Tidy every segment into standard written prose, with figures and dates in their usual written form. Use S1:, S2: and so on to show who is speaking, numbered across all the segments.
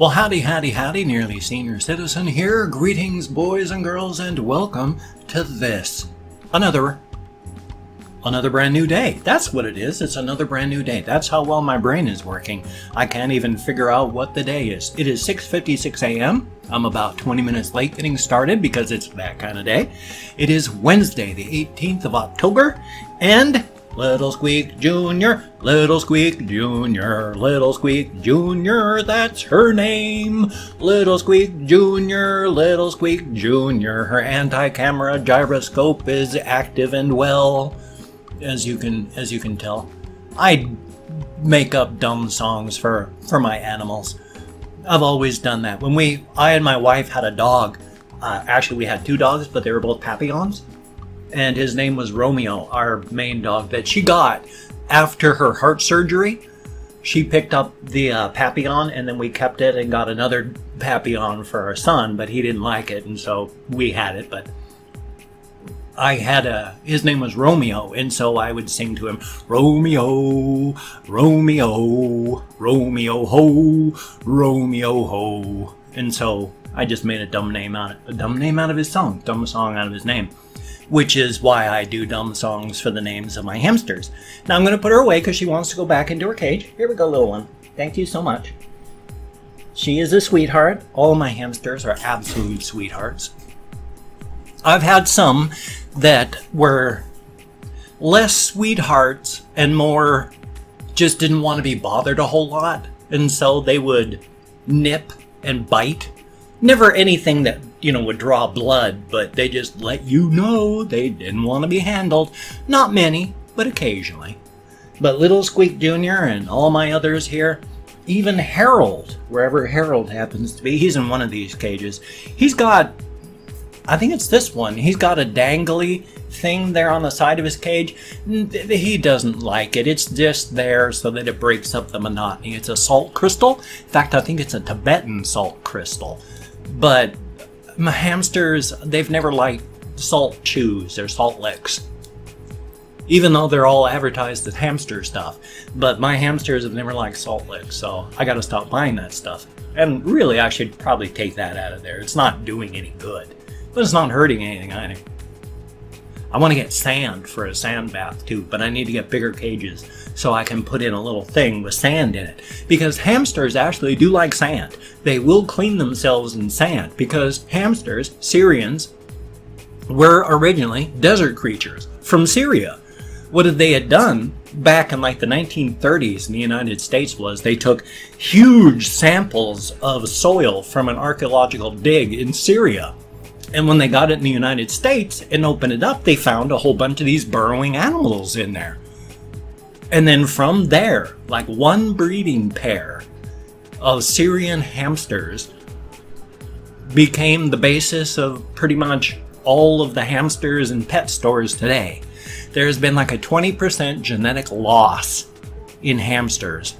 S1: Well, howdy, nearly senior citizen here. Greetings, boys and girls, and welcome to this. Another brand new day. That's what it is. It's another brand new day. That's how well my brain is working. I can't even figure out what the day is. It is 6:56 a.m. I'm about 20 minutes late getting started because it's that kind of day. It is Wednesday, the 18th of October, and Little Squeak Jr., Little Squeak Jr., Little Squeak Jr., that's her name. Little Squeak Jr., Little Squeak Jr., her anti-camera gyroscope is active and well. As you can tell, I make up dumb songs for my animals. I've always done that. When I and my wife had a dog, actually we had two dogs, but they were both Papillons. And his name was Romeo, our main dog that she got after her heart surgery. She picked up the Papillon, and then we kept it and got another Papillon for our son, but he didn't like it, and so we had it. But his name was Romeo, and so I would sing to him, Romeo, Romeo, Romeo ho, Romeo ho. And so I just made a dumb name out of his song, dumb song out of his name. Which is why I do dumb songs for the names of my hamsters. Now I'm going to put her away because she wants to go back into her cage. Here we go, little one. Thank you so much. She is a sweetheart. All my hamsters are absolute sweethearts. I've had some that were less sweethearts and more just didn't want to be bothered a whole lot. And so they would nip and bite. Never anything that, would draw blood, but they just let you know they didn't want to be handled. Not many, but occasionally. But Little Squeak Jr. and all my others here, even Harold, wherever Harold happens to be, he's in one of these cages. He's got, I think it's this one, he's got a dangly thing there on the side of his cage. He doesn't like it. It's just there so that it breaks up the monotony. It's a salt crystal. In fact, I think it's a Tibetan salt crystal. But my hamsters, they've never liked salt chews or salt licks. Even though they're all advertised as hamster stuff. But my hamsters have never liked salt licks, so I gotta stop buying that stuff. And really, I should probably take that out of there. It's not doing any good. But it's not hurting anything either. I want to get sand for a sand bath too, but I need to get bigger cages so I can put in a little thing with sand in it. Because hamsters actually do like sand. They will clean themselves in sand because hamsters, Syrians, were originally desert creatures from Syria. What they had done back in like the 1930s in the United States was they took huge samples of soil from an archaeological dig in Syria. And when they got it in the United States and opened it up, they found a whole bunch of these burrowing animals in there. And then from there, like one breeding pair of Syrian hamsters became the basis of pretty much all of the hamsters in pet stores today. There's been like a 20% genetic loss in hamsters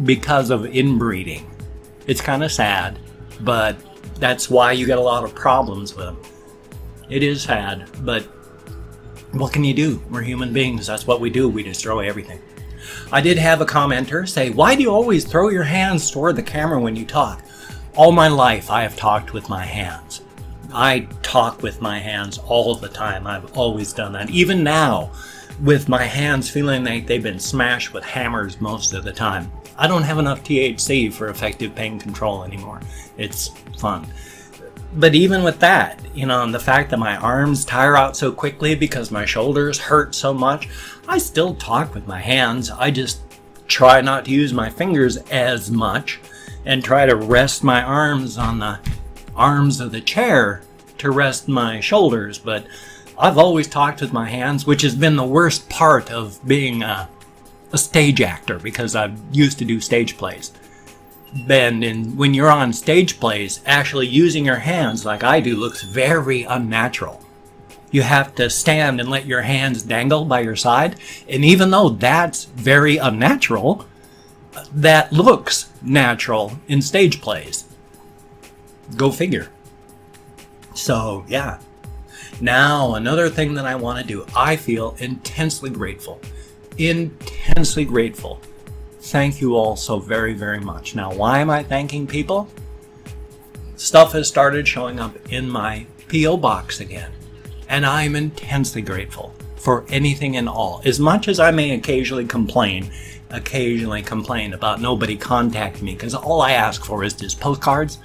S1: because of inbreeding. It's kind of sad, but that's why you get a lot of problems with them. It is sad, but what can you do? We're human beings. That's what we do. We destroy everything. I did have a commenter say, why do you always throw your hands toward the camera when you talk? All my life, I have talked with my hands. I talk with my hands all the time. I've always done that. Even now, with my hands feeling like they've been smashed with hammers most of the time. I don't have enough THC for effective pain control anymore. It's fun. But even with that, and the fact that my arms tire out so quickly because my shoulders hurt so much, I still talk with my hands. I just try not to use my fingers as much and try to rest my arms on the arms of the chair to rest my shoulders. But I've always talked with my hands, which has been the worst part of being a stage actor because I used to do stage plays. And when you're on stage plays, actually using your hands like I do looks very unnatural. You have to stand and let your hands dangle by your side. And even though that's very unnatural, that looks natural in stage plays. Go figure. So, yeah. Now, another thing that I want to do. I feel intensely grateful. Intensely grateful. Thank you all so very, very much. Now, why am I thanking people? stuff has started showing up in my P.O. box again. And I'm intensely grateful for anything and all. As much as I may occasionally complain about nobody contacting me, because all I ask for is just postcards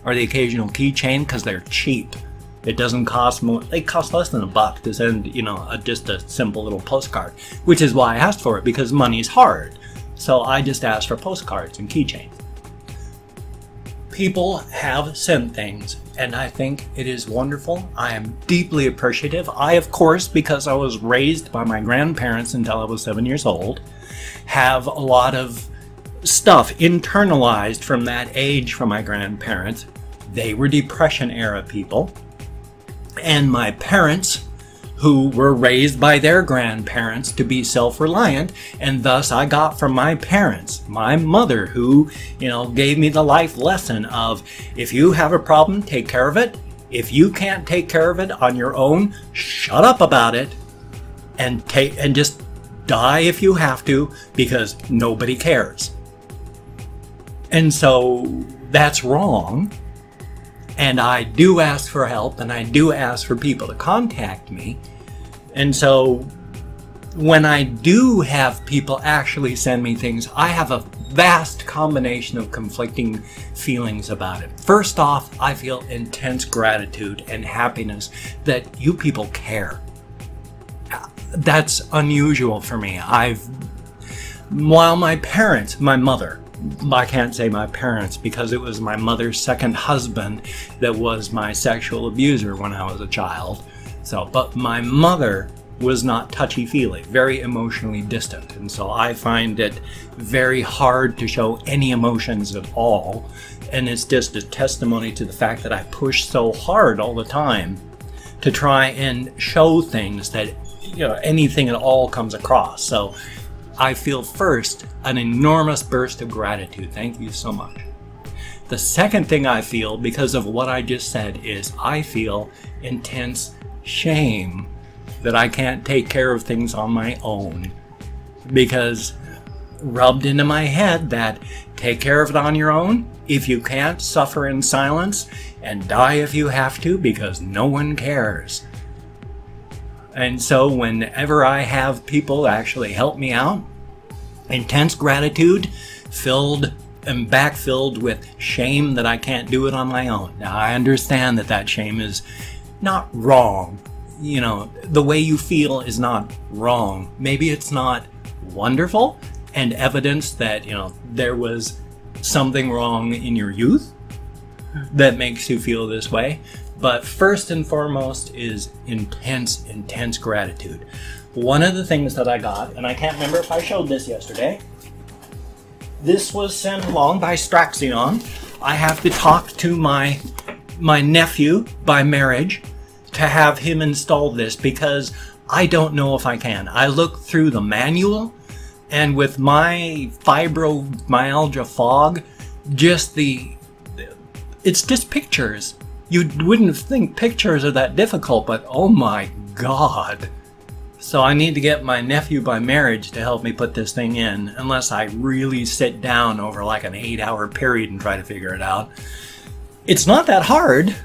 S1: or the occasional keychain, because they're cheap. It doesn't cost more. They cost less than $1 to send, you know, just a simple little postcard, which is why I asked for it, because money's hard. So I just asked for postcards and keychains. People have sent things, and I think it is wonderful. I am deeply appreciative. I, of course, because I was raised by my grandparents until I was 7 years old, have a lot of stuff internalized from that age from my grandparents. They were Depression era people. And my parents, who were raised by their grandparents to be self-reliant, and thus I got from my parents, my mother, who, you know, gave me the life lesson of, if you have a problem, take care of it. If you can't take care of it on your own, shut up about it and just die if you have to, because nobody cares. And so that's wrong. And I do ask for help, and I do ask for people to contact me. And so when I do have people actually send me things, I have a vast combination of conflicting feelings about it. First off, I feel intense gratitude and happiness that you people care. That's unusual for me. While my parents, my mother, I can't say my parents because it was my mother's second husband that was my sexual abuser when I was a child. But my mother was not touchy-feely, very emotionally distant. And so I find it very hard to show any emotions at all. And it's just a testimony to the fact that I push so hard all the time to try and show things that, you know, anything at all comes across. So I feel first an enormous burst of gratitude. Thank you so much. The second thing I feel, because of what I just said, is I feel intense shame that I can't take care of things on my own, because rubbed into my head that take care of it on your own. If you can't, suffer in silence and die if you have to, because no one cares. And so whenever I have people actually help me out, intense gratitude filled and backfilled with shame that I can't do it on my own. Now I understand that that shame is not wrong. You know, the way you feel is not wrong. Maybe it's not wonderful and evidence that, you know, there was something wrong in your youth that makes you feel this way. But first and foremost is intense, intense gratitude. One of the things that I got, and I can't remember if I showed this yesterday, this was sent along by Straxion. I have to talk to my nephew by marriage to have him install this, because I don't know if I can. I looked through the manual, and with my fibromyalgia fog, it's just pictures. You wouldn't think pictures are that difficult, but oh my God. So I need to get my nephew by marriage to help me put this thing in, unless I really sit down over like an 8-hour period and try to figure it out. It's not that hard.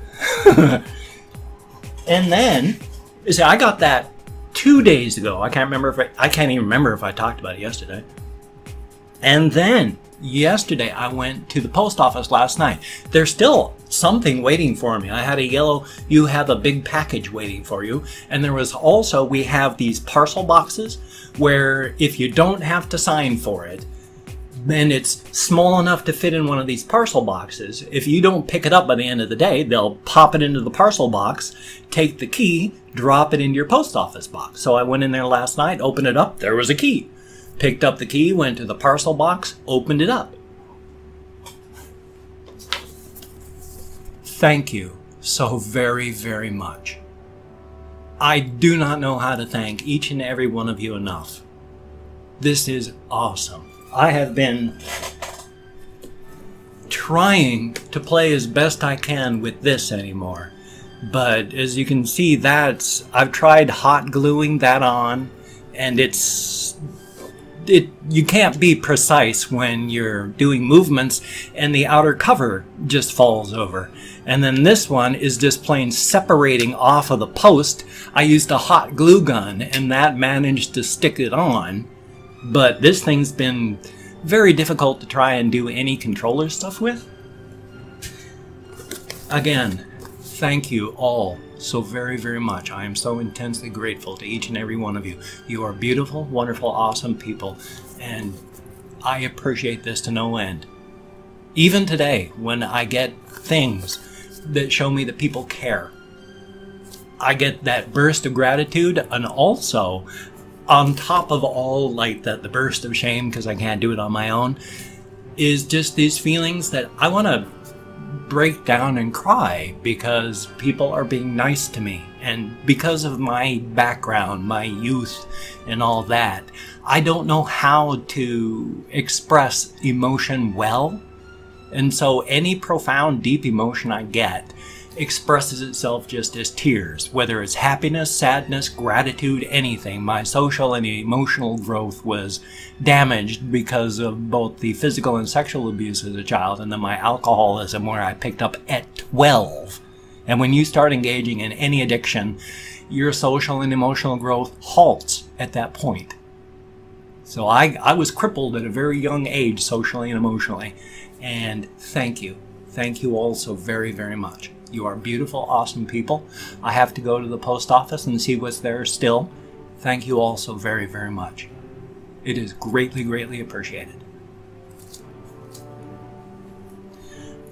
S1: And then, you see, I got that 2 days ago. I can't even remember if I talked about it yesterday. And then yesterday I went to the post office last night. There's still something waiting for me. I had a yellow, you have a big package waiting for you. And there was also, we have these parcel boxes where if you don't have to sign for it, then it's small enough to fit in one of these parcel boxes. If you don't pick it up by the end of the day, they'll pop it into the parcel box, take the key, drop it into your post office box. So I went in there last night, opened it up, there was a key. Picked up the key, went to the parcel box, opened it up. Thank you so very, very much. I do not know how to thank each and every one of you enough. This is awesome. I have been trying to play as best I can with this anymore. But as you can see, I've tried hot gluing that on, and it's you can't be precise when you're doing movements and the outer cover just falls over. And then this one is just plain separating off of the post. I used a hot glue gun and that managed to stick it on. But this thing's been very difficult to try and do any controller stuff with. Again, thank you all so very, very much. I am so intensely grateful to each and every one of you. You are beautiful, wonderful, awesome people, and I appreciate this to no end. Even today, when I get things that show me that people care, I get that burst of gratitude, and also, on top of all, like the burst of shame, because I can't do it on my own, is just these feelings that I want to break down and cry because people are being nice to me. And because of my background, my youth, and all that, I don't know how to express emotion well. And so any profound, deep emotion I get expresses itself just as tears, whether it's happiness, sadness, gratitude, anything. My social and emotional growth was damaged because of both the physical and sexual abuse as a child, and then my alcoholism, where I picked up at 12. And when you start engaging in any addiction, your social and emotional growth halts at that point. So I was crippled at a very young age, socially and emotionally. And thank you. Thank you all so very, very much. You are beautiful, awesome people. I have to go to the post office and see what's there still. Thank you all so very, very much. It is greatly, greatly appreciated.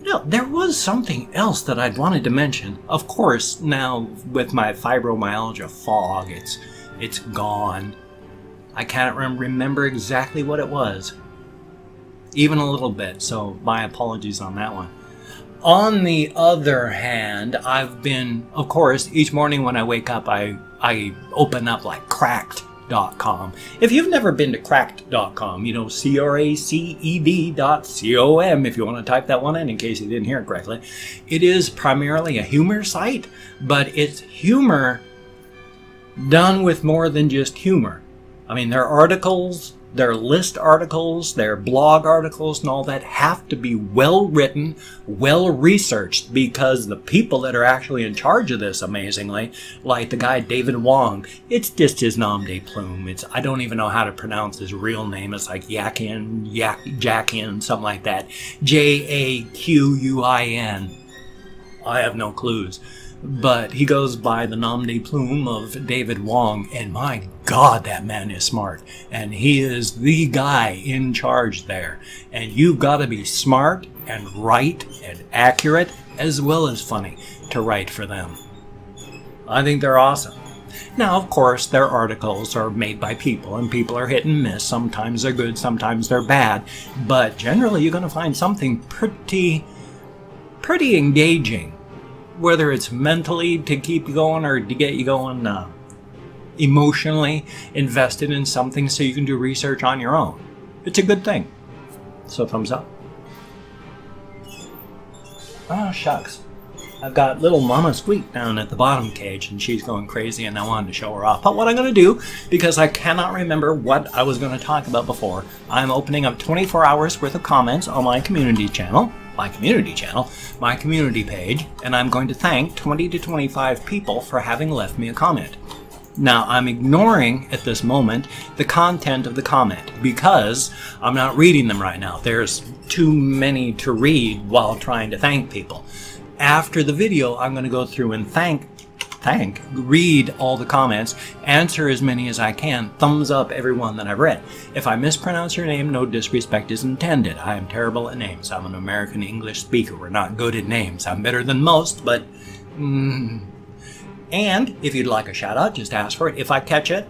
S1: No, there was something else that I'd wanted to mention. Of course, now with my fibromyalgia fog, it's gone. I can't remember exactly what it was. Even a little bit, so my apologies on that one. On the other hand, I've been, of course, each morning when I wake up, I open up like cracked.com. If you've never been to cracked.com, you know, CRACED.com, if you want to type that one in case you didn't hear it correctly. It is primarily a humor site, but it's humor done with more than just humor. I mean, their articles, their list articles, their blog articles, and all that have to be well written, well researched, because the people that are actually in charge of this, amazingly, like the guy David Wong, it's just his nom de plume. I don't even know how to pronounce his real name. It's like Jackin, something like that. Jaquin. I have no clues. But he goes by the nom de plume of David Wong, and my God, that man is smart. And he is the guy in charge there. And you've got to be smart and right and accurate, as well as funny, to write for them. I think they're awesome. Now, of course, their articles are made by people, and people are hit and miss. Sometimes they're good, sometimes they're bad. But generally, you're going to find something pretty engaging. Whether it's mentally to keep you going or to get you going emotionally invested in something so you can do research on your own. It's a good thing. So thumbs up. Oh, shucks. I've got little Mama Squeak down at the bottom cage, and she's going crazy, and I wanted to show her off. But what I'm going to do, because I cannot remember what I was going to talk about before, I'm opening up 24 hours worth of comments on my community channel. My community page, and I'm going to thank 20 to 25 people for having left me a comment. Now, I'm ignoring, at this moment, the content of the comment, because I'm not reading them right now. There's too many to read while trying to thank people. After the video, I'm going to go through and read all the comments, answer as many as I can, thumbs up everyone that I've read. If I mispronounce your name, no disrespect is intended. I am terrible at names. I'm an American English speaker. We're not good at names. I'm better than most, but... And if you'd like a shout out, just ask for it. If I catch it,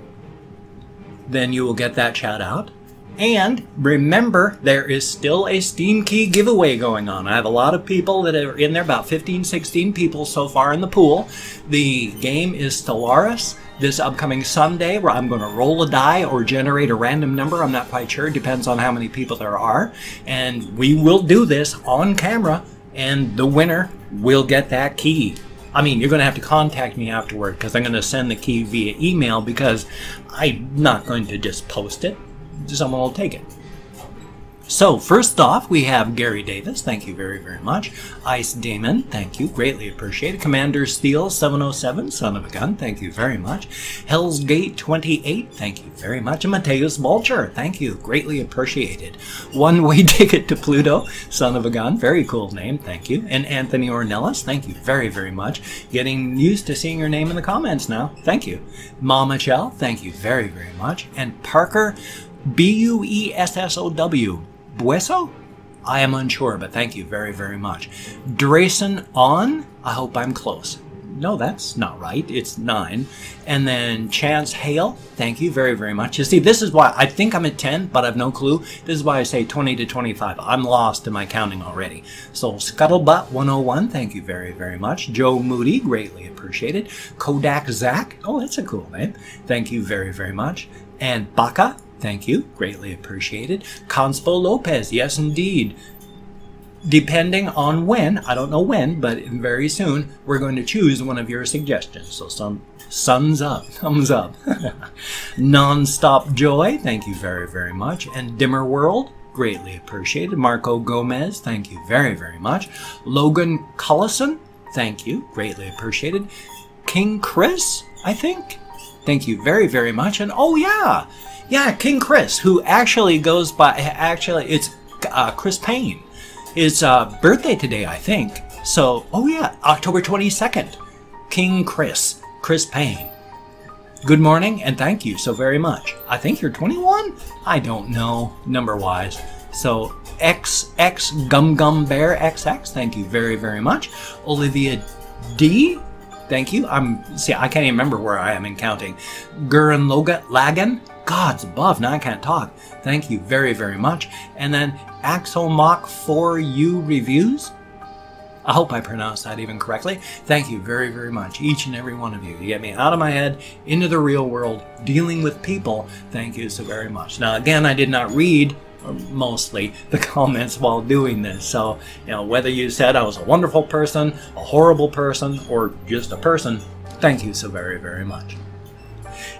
S1: then you will get that shout out. And remember, there is still a Steam Key giveaway going on. I have a lot of people that are in there, about 15, 16 people so far in the pool. The game is Stellaris. This upcoming Sunday, where I'm going to roll a die or generate a random number. I'm not quite sure. It depends on how many people there are. And we will do this on camera, and the winner will get that key. I mean, you're going to have to contact me afterward, because I'm going to send the key via email, because I'm not going to just post it. someone will take it. So first off, we have Gary Davis. Thank you very, very much. Ice Damon. Thank you. Greatly appreciated. Commander Steel 707. Son of a gun. Thank you very much. Hell's Gate 28. Thank you very much. And Mateus Vulture. Thank you. Greatly appreciated. One Way Ticket to Pluto. Son of a gun. Very cool name. Thank you. And Anthony Ornelas. Thank you very, very much. Getting used to seeing your name in the comments now. Thank you. Mama Chell. Thank you very, very much. And Parker Buessow. Bueso? I am unsure, but thank you very, very much. Drayson On? I hope I'm close. No, that's not right. It's 9. And then Chance Hale. Thank you very, very much. You see, this is why I think I'm at 10, but I've no clue. This is why I say 20 to 25. I'm lost in my counting already. So Scuttlebutt 101. Thank you very, very much. Joe Moody. Greatly appreciated. Kodak Zach. Oh, that's a cool name. Thank you very, very much. And Baka. Thank you. Greatly appreciated. Conspo Lopez. Yes, indeed. Depending on when, I don't know when, but very soon, we're going to choose one of your suggestions. So thumbs up. Nonstop Joy. Thank you very, very much. And Dimmer World. Greatly appreciated. Marco Gomez. Thank you very, very much. Logan Cullison. Thank you. Greatly appreciated. King Chris, I think. Thank you very, very much. And oh, yeah. Yeah, King Chris, who actually goes by, it's Chris Payne. His birthday today, I think. So, oh yeah, October 22nd. King Chris Payne. Good morning, and thank you so very much. I think you're 21? I don't know, number-wise. So, XX Gum Gum Bear XX, thank you very, very much. Olivia D, thank you. I can't even remember where I am in counting. Gurren Lagan. Gods above, now I can't talk. Thank you very, very much. And then Axelmach 4U Reviews. I hope I pronounced that even correctly. Thank you very, very much, each and every one of you. You get me out of my head, into the real world, dealing with people. Thank you so very much. Now, again, I did not read mostly the comments while doing this. So, you know, whether you said I was a wonderful person, a horrible person, or just a person, thank you so very, very much.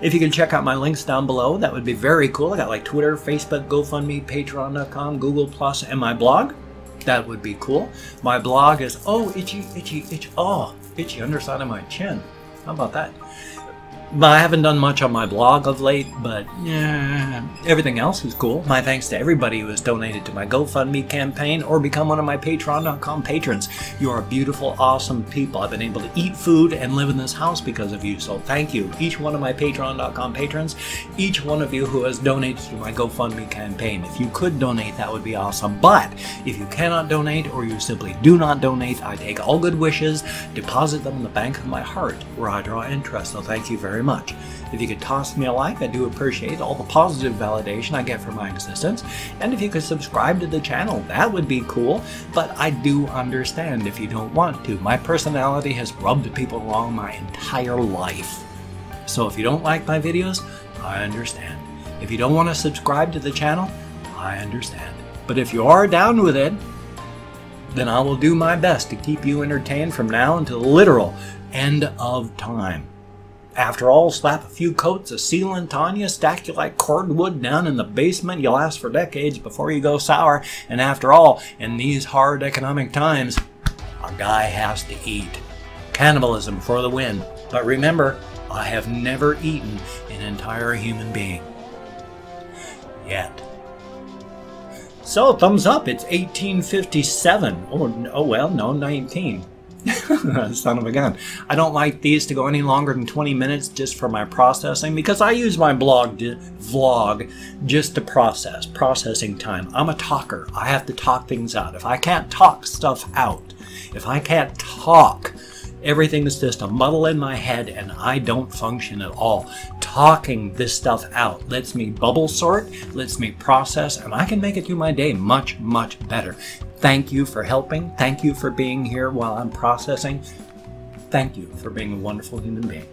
S1: If you can check out my links down below, that would be very cool. I got like Twitter, Facebook, GoFundMe, Patreon.com, Google+, and my blog. That would be cool. My blog is, oh, itchy underside of my chin. How about that? But I haven't done much on my blog of late, but yeah, everything else is cool. My thanks to everybody who has donated to my GoFundMe campaign or become one of my Patreon.com patrons. You are beautiful, awesome people. I've been able to eat food and live in this house because of you, so thank you. Each one of my Patreon.com patrons, each one of you who has donated to my GoFundMe campaign. If you could donate, that would be awesome. But if you cannot donate or you simply do not donate, I take all good wishes, deposit them in the bank of my heart where I draw interest, so thank you very much. If you could toss me a like, I do appreciate all the positive validation I get from my existence. And if you could subscribe to the channel, that would be cool. But I do understand if you don't want to. My personality has rubbed people wrong my entire life. So if you don't like my videos, I understand. If you don't want to subscribe to the channel, I understand. But if you are down with it, then I will do my best to keep you entertained from now until the literal end of time. After all, slap a few coats of sealant on you, stack you like cordwood down in the basement, you'll last for decades before you go sour. And after all, in these hard economic times, a guy has to eat. Cannibalism for the win. But remember, I have never eaten an entire human being. Yet. So, thumbs up, it's 1857. Oh well, no, 19. Son of a gun. I don't like these to go any longer than 20 minutes just for my processing because I use my vlog just to processing time. I'm a talker. I have to talk things out. If I can't talk stuff out, if I can't talk, everything is just a muddle in my head and I don't function at all. Talking this stuff out lets me bubble sort, lets me process, and I can make it through my day much, much better. Thank you for helping. Thank you for being here while I'm processing. Thank you for being a wonderful human being.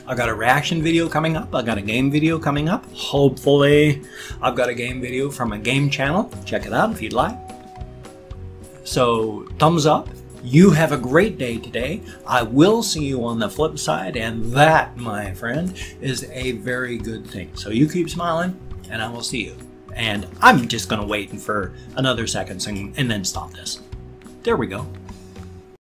S1: I got a reaction video coming up. I got a game video coming up. Hopefully, I've got a game video from a game channel. Check it out if you'd like. So, thumbs up You have a great day today. I will see you on the flip side, and that, my friend, is a very good thing. So you keep smiling, and I will see you. And I'm just going to wait for another second and then stop this. There we go.